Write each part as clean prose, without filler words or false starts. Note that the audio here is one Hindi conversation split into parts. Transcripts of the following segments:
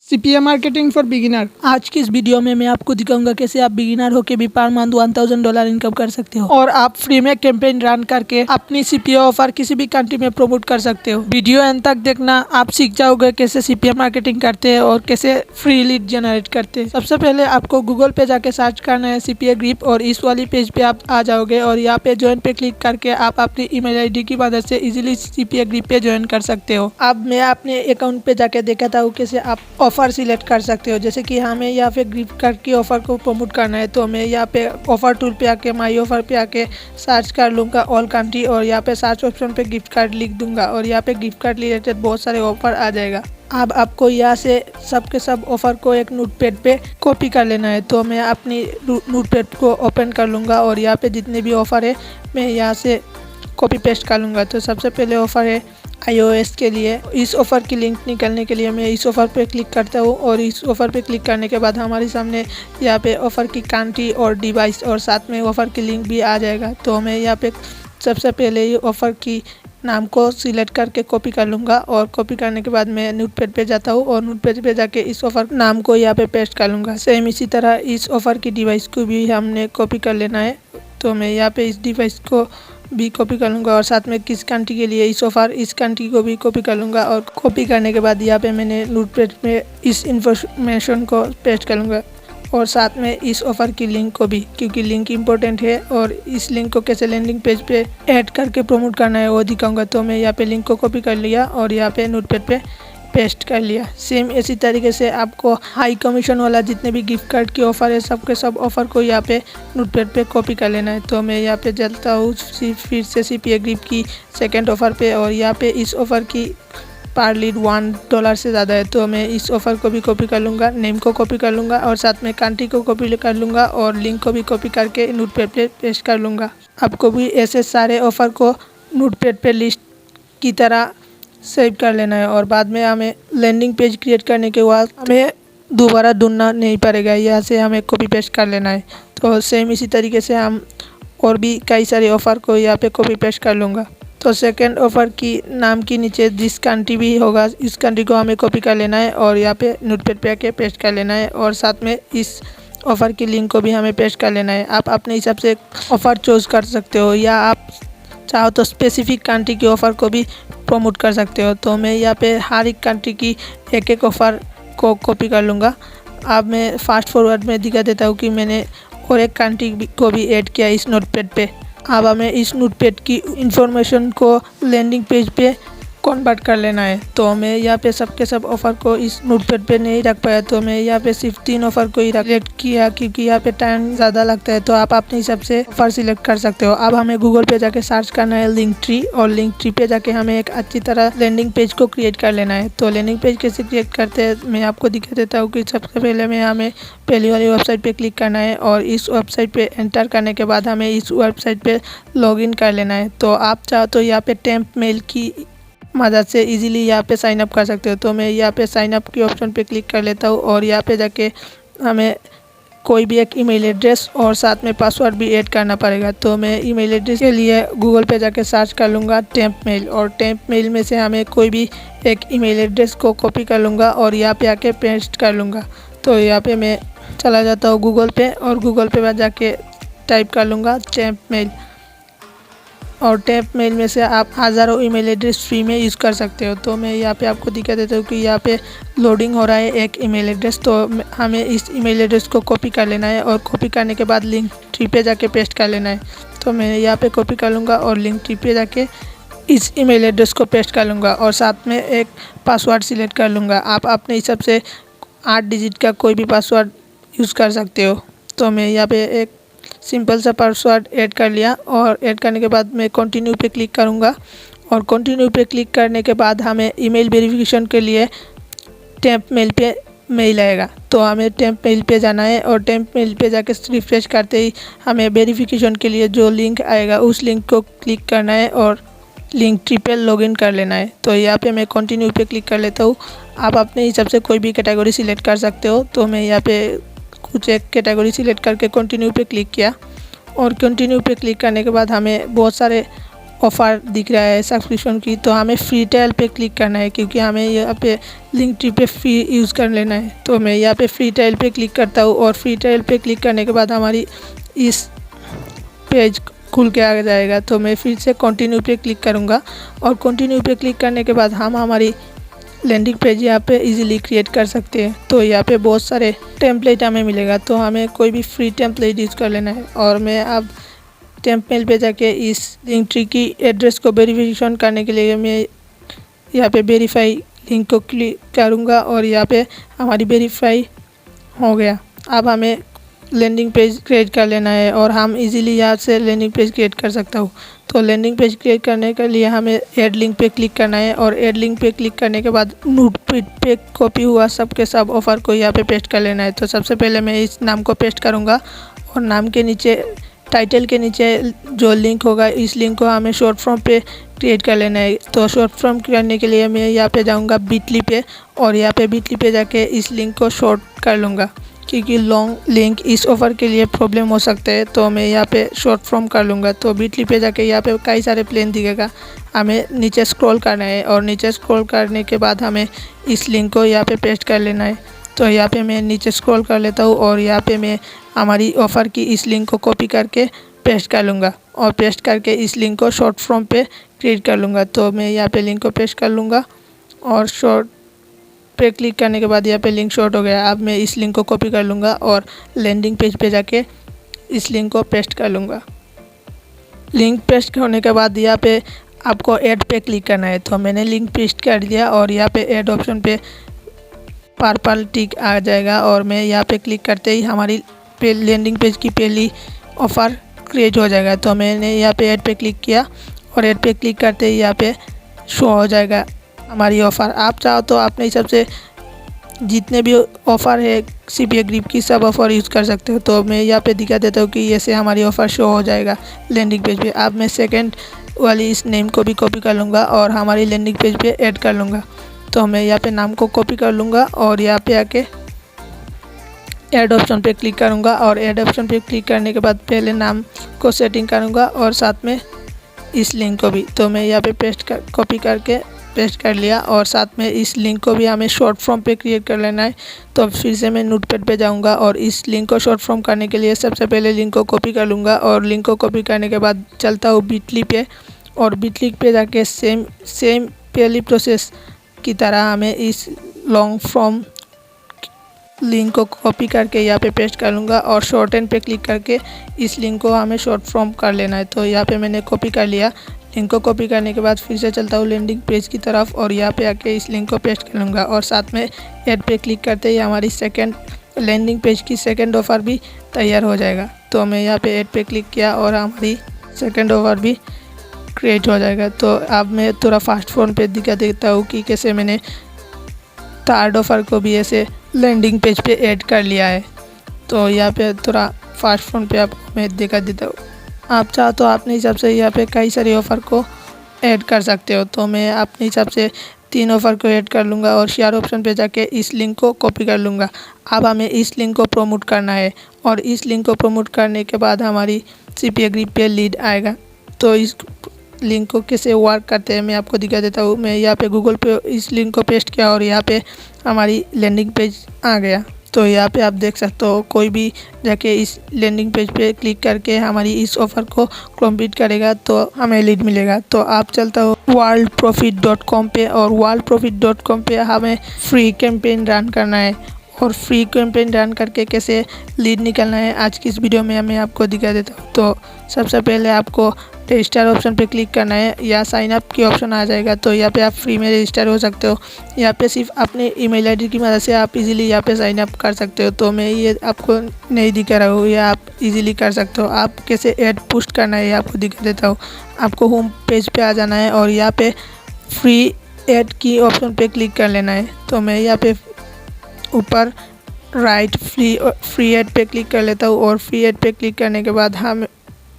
CPA marketing for beginner. आज की इस वीडियो में मैं आपको दिखाऊंगा कैसे आप बिगिनर होके भी पर मंथ $1000 इनकम कर सकते हो और आप फ्री में कैंपेन रन करके अपनी सीपीए ऑफर किसी भी कंट्री में प्रमोट कर सकते हो। वीडियो एंड तक देखना, आप सीख जाओगे कैसे सीपीए मार्केटिंग करते हैं और कैसे फ्री लीड जनरेट करते हैं। सबसे पहले आपको गूगल पे जाके सर्च करना है सीपीए ग्रिप और इस वाली पेज पे आप आ जाओगे और यहाँ पे ज्वाइन पे क्लिक करके आप अपनी ईमेल आईडी की मदद से इजीली सीपीए ग्रिप पे ज्वाइन कर सकते हो। अब मैं अपने अकाउंट पे जाके दिखाता हूँ कैसे आप ऑफर सिलेक्ट कर सकते हो। जैसे कि हमें यहाँ पे गिफ्ट कार्ड की ऑफर को प्रमोट करना है तो मैं यहाँ पे ऑफर टूल पे आके माई ऑफर पे आके सर्च कर लूँगा ऑल कंट्री और यहाँ पे सर्च ऑप्शन पे गिफ्ट कार्ड लिख दूंगा और यहाँ पे गिफ्ट कार्ड रिलेटेड बहुत सारे ऑफर आ जाएगा। अब आपको यहाँ से सब के सब ऑफर को एक नोटपैड पे कॉपी कर लेना है। तो मैं अपनी नोटपैड को ओपन कर लूँगा और यहाँ पे जितने भी ऑफर है मैं यहाँ से कॉपी पेस्ट कर लूँगा। तो सबसे पहले ऑफर है iOS के लिए। इस ऑफ़र की लिंक निकालने के लिए मैं इस ऑफ़र पे क्लिक करता हूँ और इस ऑफ़र पे क्लिक करने के बाद हमारे सामने यहाँ पे ऑफ़र की कंट्री और डिवाइस और साथ में ऑफ़र की लिंक भी आ जाएगा। तो मैं यहाँ पे सबसे पहले ये ऑफ़र की नाम को सिलेक्ट करके कॉपी कर लूँगा और कॉपी करने के बाद मैं नोटपैड पे जाता हूँ और नोटपैड पे जाके इस ऑफ़र नाम को यहाँ पे पेस्ट कर लूँगा। सेम इसी तरह इस ऑफ़र की डिवाइस को भी हमने कॉपी कर लेना है। तो मैं यहाँ पे इस डिवाइस को भी कॉपी कर लूँगा और साथ में किस कंट्री के लिए इस ऑफ़र इस कंट्री को भी कॉपी कर लूँगा और कॉपी करने के बाद यहाँ पे मैंने नोटपैड में इस इंफॉर्मेशन को पेस्ट कर लूँगा और साथ में इस ऑफ़र की लिंक को भी, क्योंकि लिंक इंपॉर्टेंट है और इस लिंक को कैसे लैंडिंग पेज पे ऐड करके प्रमोट करना है वो दिखाऊंगा। तो मैं यहाँ पे लिंक को कॉपी कर लिया और यहाँ पे नोटपैड पे पेस्ट कर लिया। सेम इसी तरीके से आपको हाई कमीशन वाला जितने भी गिफ्ट कार्ड की ऑफ़र है सब के सब ऑफ़र को यहाँ पे नोटपैड पे कॉपी कर लेना है। तो मैं यहाँ पे चलता हूँ फिर से सीपीए ग्रिप की सेकंड ऑफ़र पे और यहाँ पे इस ऑफ़र की पर लीड $1 से ज़्यादा है। तो मैं इस ऑफ़र को भी कॉपी कर लूँगा, नेम को कॉपी कर लूँगा और साथ में कंट्री को कॉपी कर लूँगा और लिंक को भी कॉपी करके नोटपैड पे पेस्ट कर लूँगा। आपको भी ऐसे सारे ऑफ़र को नोटपैड पे लिस्ट की तरह सेव कर लेना है और बाद में हमें लैंडिंग पेज क्रिएट करने के बाद हमें दोबारा ढूंढना नहीं पड़ेगा, यहाँ से हमें कॉपी पेस्ट कर लेना है। तो सेम इसी तरीके से हम और भी कई सारे ऑफ़र को यहाँ पे कॉपी पेस्ट कर लूँगा। तो सेकंड ऑफ़र की नाम के नीचे जिस कंट्री भी होगा इस कंट्री को हमें कॉपी कर लेना है और यहाँ पे नोटपैड पे आके पेस्ट कर लेना है और साथ में इस ऑफ़र की लिंक को भी हमें पेस्ट कर लेना है। आप अपने हिसाब से ऑफ़र चूज़ कर सकते हो या आप चाहो तो स्पेसिफिक कंट्री की ऑफ़र को भी प्रमोट कर सकते हो। तो मैं यहाँ पे हर एक कंट्री की एक ऑफ़र को कॉपी कर लूँगा। अब मैं फास्ट फॉरवर्ड में दिखा देता हूँ कि मैंने और एक कंट्री को भी ऐड किया इस नोटपैड पे। अब हमें इस नोटपैड की इंफॉर्मेशन को लैंडिंग पेज पे कन्वर्ट कर लेना है। तो मैं यहाँ पे सब के सब ऑफ़र को इस नोटपैड पे नहीं रख पाया तो मैं यहाँ पे सिर्फ 3 ऑफ़र को ही सिलेक्ट किया क्योंकि यहाँ पे टाइम ज़्यादा लगता है। तो आप अपने हिसाब से ऑफ़र सिलेक्ट कर सकते हो। अब हमें गूगल पे जाके सर्च करना है लिंक ट्री और लिंक ट्री पे जाके हमें एक अच्छी तरह लैंडिंग पेज को क्रिएट कर लेना है। तो लैंडिंग पेज कैसे क्रिएट करते हैं मैं आपको दिखा देता हूँ कि सबसे पहले हमें पहली वाली वेबसाइट पे क्लिक करना है और इस वेबसाइट पे एंटर करने के बाद हमें इस वेबसाइट पे लॉगिन कर लेना है। तो आप चाहो तो यहाँ पे टेम्प मेल की मदद से इजीली यहाँ पे साइन अप कर सकते हो। तो मैं यहाँ पे साइन अप के ऑप्शन पे क्लिक कर लेता हूँ और यहाँ पे जाके हमें कोई भी एक ईमेल एड्रेस और साथ में पासवर्ड भी ऐड करना पड़ेगा। तो मैं ईमेल एड्रेस के लिए गूगल पे जाके सर्च कर लूँगा टेम्प मेल और टेम्प मेल में से हमें कोई भी एक ईमेल एड्रेस को कॉपी कर लूँगा और यहाँ पे आके पेस्ट कर लूँगा। तो यहाँ पे मैं चला जाता हूँ गूगल पे और गूगल पे जाके टाइप कर लूँगा टेम्प मेल और टेम्प मेल में से आप हज़ारों ईमेल एड्रेस फ्री में यूज़ कर सकते हो। तो मैं यहाँ पे आपको दिखा देता हूँ कि यहाँ पे लोडिंग हो रहा है एक ईमेल एड्रेस। तो हमें इस ईमेल एड्रेस को कॉपी कर लेना है और कॉपी करने के बाद लिंक ट्री पे जाके पेस्ट कर लेना है। तो मैं यहाँ पे कॉपी कर लूँगा और लिंक ट्री पे जाके इस ईमेल एड्रेस को पेस्ट कर लूँगा और साथ में एक पासवर्ड सिलेक्ट कर लूँगा। आप अपने हिसाब से 8 डिजिट का कोई भी पासवर्ड यूज़ कर सकते हो। तो मैं यहाँ पे एक सिंपल सा पासवर्ड ऐड कर लिया और ऐड करने के बाद मैं कंटिन्यू पे क्लिक करूँगा और कंटिन्यू पे क्लिक करने के बाद हमें ईमेल वेरिफिकेशन के लिए टेम्प मेल पे मेल आएगा। तो हमें टेम्प मेल पे जाना है और टेम्प मेल पे जाके रिफ्रेश करते ही हमें वेरिफिकेशन के लिए जो लिंक आएगा उस लिंक को क्लिक करना है और लिंक ट्री पे लॉगिन कर लेना है। तो यहाँ पे मैं कंटिन्यू पे क्लिक कर लेता हूँ। आप अपने हिसाब से कोई भी कैटेगरी सिलेक्ट कर सकते हो। तो मैं यहाँ पे कुछ एक कैटेगरी सिलेक्ट करके कंटिन्यू पे क्लिक किया और कंटिन्यू पे क्लिक करने के बाद हमें बहुत सारे ऑफ़र दिख रहा है सब्सक्रिप्शन की, तो हमें फ्री ट्रायल पे क्लिक करना है क्योंकि हमें यहाँ पे लिंक ट्री पे फ्री यूज़ कर लेना है। तो मैं यहाँ पे फ्री ट्रायल पे क्लिक करता हूँ और फ्री ट्रायल पे क्लिक करने के बाद हमारी इस पेज खुल के आ जाएगा। तो मैं फिर से कंटिन्यू पे क्लिक करूँगा और कंटिन्यू पे क्लिक करने के बाद हम हमारी लैंडिंग पेज यहाँ पे इजीली क्रिएट कर सकते हैं। तो यहाँ पे बहुत सारे टेम्पलेट हमें मिलेगा, तो हमें कोई भी फ्री टेम्पलेट यूज़ कर लेना है। और मैं अब टेम्पलेट पे जाके इस लिंक ट्री की एड्रेस को वेरिफिकेशन करने के लिए मैं यहाँ पे वेरीफाई लिंक को क्लिक करूँगा और यहाँ पे हमारी वेरीफाई हो गया। अब हमें लैंडिंग पेज क्रिएट कर लेना है और हम इजीली यहाँ से लैंडिंग पेज क्रिएट कर सकता हूँ। तो लैंडिंग पेज क्रिएट करने के लिए हमें ऐड लिंक पे क्लिक करना है और ऐड लिंक पे क्लिक करने के बाद नोटपैड पे कॉपी हुआ सब के सब ऑफ़र को यहाँ पे पेस्ट कर लेना है। तो सबसे पहले मैं इस नाम को पेस्ट करूँगा और नाम के नीचे टाइटल के नीचे जो लिंक होगा इस लिंक को हमें शॉर्ट फॉर्म पे क्रिएट कर लेना है। तो शॉर्ट फॉर्म करने के लिए मैं यहाँ पे जाऊँगा बिटली पे और यहाँ पे बिटली पे जाके इस लिंक को शॉर्ट कर लूँगा क्योंकि लॉन्ग लिंक इस ऑफ़र के लिए प्रॉब्लम हो सकता है। तो मैं यहाँ पे शॉर्ट फॉर्म कर लूँगा। तो बिटली पे जाके यहाँ पे कई सारे प्लेन दिखेगा, हमें नीचे स्क्रॉल करना है और नीचे स्क्रॉल करने के बाद हमें इस लिंक को यहाँ पे पेस्ट कर लेना है। तो यहाँ पे मैं नीचे स्क्रॉल कर लेता हूँ और यहाँ पे मैं हमारी ऑफ़र की इस लिंक को कॉपी करके पेस्ट कर लूँगा और पेस्ट करके इस लिंक को शॉर्ट फॉर्म पे क्रिएट कर लूँगा। तो मैं यहाँ पे लिंक को पेस्ट कर लूँगा और शॉर्ट पे क्लिक करने के बाद यहाँ पे लिंक शॉर्ट हो गया। अब मैं इस लिंक को कॉपी कर लूँगा और लैंडिंग पेज पे जाके इस लिंक को पेस्ट कर लूँगा। लिंक पेस्ट होने के बाद यहाँ पे आपको ऐड पे क्लिक करना है। तो मैंने लिंक पेस्ट कर दिया और यहाँ पे ऐड ऑप्शन पे पर्पल टिक आ जाएगा और मैं यहाँ पे क्लिक करते ही हमारी लैंडिंग पेज की पहली ऑफ़र क्रिएट हो जाएगा। तो मैंने यहाँ पे ऐड पे क्लिक किया और ऐड पे क्लिक करते ही यहाँ पे शो हो जाएगा हमारी ऑफ़र। आप चाहो तो अपने हिसाब से जितने भी ऑफ़र है CPA ग्रिप की सब ऑफ़र यूज़ कर सकते हो। तो मैं यहाँ पे दिखा देता हूँ कि ऐसे हमारी ऑफ़र शो हो जाएगा लैंडिंग पेज पे। अब मैं सेकंड वाली इस नेम को भी कॉपी कर लूँगा और हमारी लैंडिंग पेज पे ऐड कर लूँगा। तो मैं यहाँ पे नाम को कॉपी कर लूँगा और यहाँ पे आके ऐड ऑप्शन पे क्लिक करूँगा और ऐड ऑप्शन पे क्लिक करने के बाद पहले नाम को सेटिंग करूँगा और साथ में इस लिंक को भी। तो मैं यहाँ पे कॉपी करके पेस्ट कर लिया और साथ में इस लिंक को भी हमें शॉर्ट फॉर्म पे क्रिएट कर लेना है। तो फिर से मैं नोटपैड पे जाऊँगा और इस लिंक को शॉर्ट फॉर्म करने के लिए सबसे पहले लिंक को कॉपी कर लूँगा और लिंक को कॉपी करने के बाद चलता हूँ बिटली पे और बिटली पे जाके सेम पहली प्रोसेस की तरह हमें इस लॉन्ग फॉर्म लिंक को कॉपी करके यहाँ पे पेस्ट कर लूँगा और शॉर्ट एंड पे क्लिक करके इस लिंक को हमें शॉर्ट फॉर्म कर लेना है। तो यहाँ पे मैंने कॉपी कर लिया। लिंक को कॉपी करने के बाद फिर से चलता हूँ लैंडिंग पेज की तरफ और यहाँ पे आके इस लिंक को पेस्ट कर लूँगा और साथ में ऐड पे क्लिक करते ही हमारी सेकंड लैंडिंग पेज की सेकंड ऑफ़र भी तैयार हो जाएगा। तो मैं यहाँ पे ऐड पे क्लिक किया और हमारी सेकंड ऑफ़र भी क्रिएट हो जाएगा। तो अब मैं थोड़ा फास्ट फॉर्म पे दिखा देता हूँ कि कैसे मैंने थर्ड ऑफ़र को भी ऐसे लैंडिंग पेज पे ऐड कर लिया है। तो यहाँ पे थोड़ा फास्ट फॉर्म पे आपको मैं दिखा देता हूँ। आप चाहो तो अपने हिसाब से यहाँ पे कई सारे ऑफ़र को ऐड कर सकते हो। तो मैं अपने हिसाब से 3 ऑफ़र को ऐड कर लूँगा और शेयर ऑप्शन पे जाके इस लिंक को कॉपी कर लूँगा। अब हमें इस लिंक को प्रमोट करना है और इस लिंक को प्रमोट करने के बाद हमारी CPA ग्रिप पे लीड आएगा। तो इस लिंक को कैसे वर्क करते हैं मैं आपको दिखा देता हूँ। मैं यहाँ पे गूगल पे इस लिंक को पेस्ट किया और यहाँ पे हमारी लैंडिंग पेज आ गया। तो यहाँ पे आप देख सकते हो कोई भी जाके इस लैंडिंग पेज पे क्लिक करके हमारी इस ऑफ़र को कंप्लीट करेगा तो हमें लीड मिलेगा। तो आप चलता हो worldprofit.com पे और worldprofit.com पे हमें फ्री कैंपेन रन करना है और फ्री कैंपेन रन करके कैसे लीड निकलना है आज की इस वीडियो में मैं आपको दिखा देता हूँ। तो सबसे पहले आपको रजिस्टर ऑप्शन पे क्लिक करना है या साइन अप की ऑप्शन आ जाएगा। तो यहाँ पे आप फ्री में रजिस्टर हो सकते हो। यहाँ पे सिर्फ अपने ईमेल आईडी की मदद से आप इजीली यहाँ पे साइन अप कर सकते हो। तो मैं ये आपको नहीं दिखा रहा हूँ, या आप इजीली कर सकते हो। आप कैसे ऐड पोस्ट करना है ये आपको दिखा देता हूँ। आपको होम पेज पे आ जाना है और यहाँ पे फ्री ऐड की ऑप्शन पे क्लिक कर लेना है। तो मैं यहाँ पे ऊपर राइट फ्री ऐड पे क्लिक कर लेता हूँ और फ्री ऐड पे क्लिक करने के बाद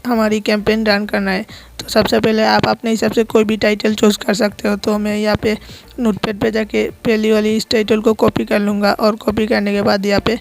हमारी कैंपेन रन करना है। तो सबसे पहले आप अपने हिसाब से कोई भी टाइटल चूज़ कर सकते हो। तो मैं यहाँ पे नोटपैड पे जाके पहली वाली इस टाइटल को कॉपी कर लूँगा और कॉपी करने के बाद यहाँ पे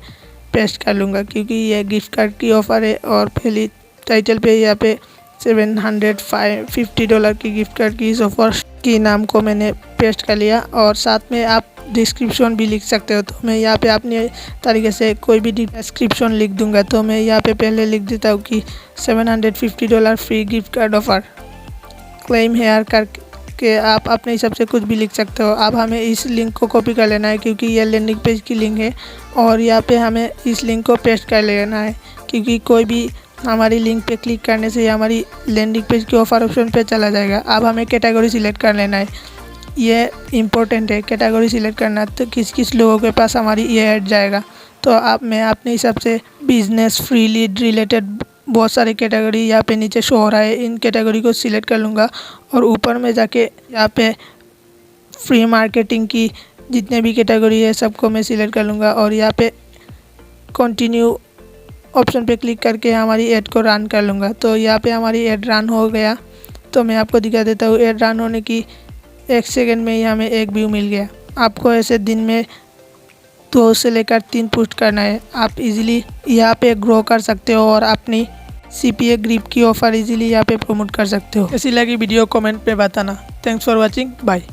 पेस्ट कर लूँगा क्योंकि ये गिफ्ट कार्ड की ऑफ़र है और पहली टाइटल पे यहाँ पे $750 की गिफ्ट कार्ड की इस ऑफर की नाम को मैंने पेस्ट कर लिया और साथ में आप डिस्क्रिप्शन भी लिख सकते हो। तो मैं यहाँ पे अपने तरीके से कोई भी डिस्क्रिप्शन लिख दूंगा। तो मैं यहाँ पे पहले लिख देता हूँ कि $750 free gift card offer claim here करके आप अपने हिसाब से कुछ भी लिख सकते हो। अब हमें इस लिंक को कॉपी कर लेना है क्योंकि यह लैंडिंग पेज की लिंक है और यहाँ पे हमें इस लिंक को पेस्ट कर लेना है क्योंकि कोई भी हमारी लिंक पे क्लिक करने से हमारी लैंडिंग पेज के ऑफर ऑप्शन पे चला जाएगा। अब हमें कैटेगरी सिलेक्ट कर लेना है, ये इम्पोर्टेंट है कैटेगरी सिलेक्ट करना। तो किस किस लोगों के पास हमारी ये ऐड जाएगा। तो अब मैं अपने हिसाब से बिजनेस फ्री लीड रिलेटेड बहुत सारी कैटेगरी यहाँ पे नीचे शो हो रहा है, इन कैटेगरी को सिलेक्ट कर लूँगा और ऊपर में जाके यहाँ पे फ्री मार्केटिंग की जितने भी कैटेगरी है सबको मैं सिलेक्ट कर लूँगा और यहाँ पे कंटिन्यू ऑप्शन पे क्लिक करके हमारी ऐड को रन कर लूँगा। तो यहाँ पे हमारी ऐड रन हो गया। तो मैं आपको दिखा देता हूँ, ऐड रन होने की 1 सेकंड में ही हमें 1 व्यू मिल गया। आपको ऐसे दिन में 2 से लेकर 3 पोस्ट करना है। आप इजीली यहाँ पे ग्रो कर सकते हो और अपनी CPA ग्रिप की ऑफ़र इजीली यहाँ पे प्रमोट कर सकते हो। ऐसी लगी वीडियो कमेंट पे बताना। Thanks for watching, bye.